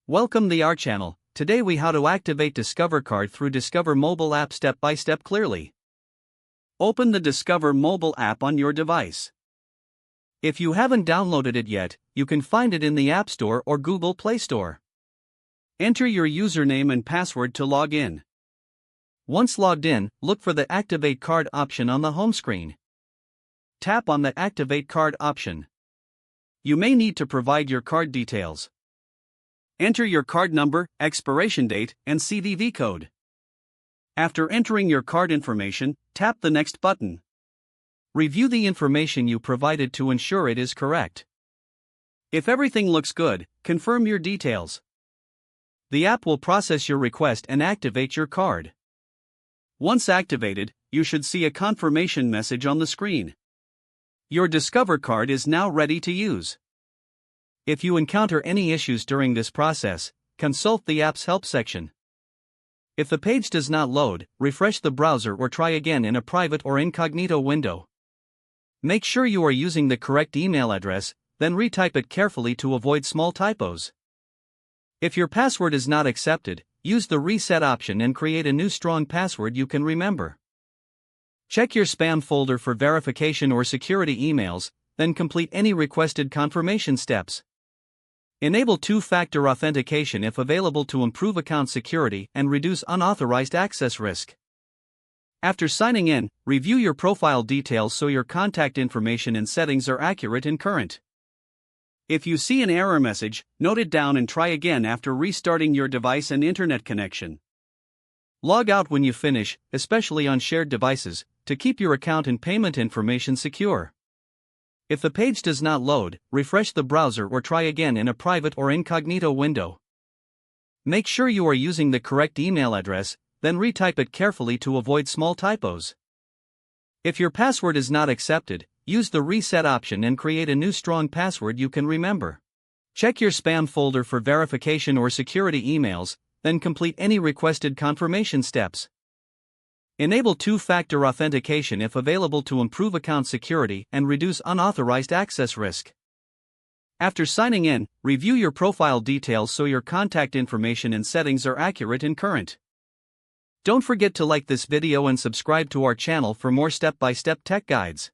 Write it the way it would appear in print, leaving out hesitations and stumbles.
Welcome to our channel. Today we how to activate Discover Card through Discover mobile app step by step clearly. Open the Discover mobile app on your device. If you haven't downloaded it yet, you can find it in the App Store or Google Play Store. Enter your username and password to log in. Once logged in, look for the Activate Card option on the home screen. Tap on the Activate Card option. You may need to provide your card details. Enter your card number, expiration date, and CVV code. After entering your card information, tap the Next button. Review the information you provided to ensure it is correct. If everything looks good, confirm your details. The app will process your request and activate your card. Once activated, you should see a confirmation message on the screen. Your Discover Card is now ready to use. If you encounter any issues during this process, consult the app's help section. If the page does not load, refresh the browser or try again in a private or incognito window. Make sure you are using the correct email address, then retype it carefully to avoid small typos. If your password is not accepted, use the reset option and create a new strong password you can remember. Check your spam folder for verification or security emails, then complete any requested confirmation steps. Enable two-factor authentication if available to improve account security and reduce unauthorized access risk. After signing in, review your profile details so your contact information and settings are accurate and current. If you see an error message, note it down and try again after restarting your device and internet connection. Log out when you finish, especially on shared devices, to keep your account and payment information secure. If the page does not load, refresh the browser or try again in a private or incognito window. Make sure you are using the correct email address, then retype it carefully to avoid small typos. If your password is not accepted, use the reset option and create a new strong password you can remember. Check your spam folder for verification or security emails, then complete any requested confirmation steps. Enable two-factor authentication if available to improve account security and reduce unauthorized access risk. After signing in, review your profile details so your contact information and settings are accurate and current. Don't forget to like this video and subscribe to our channel for more step-by-step tech guides.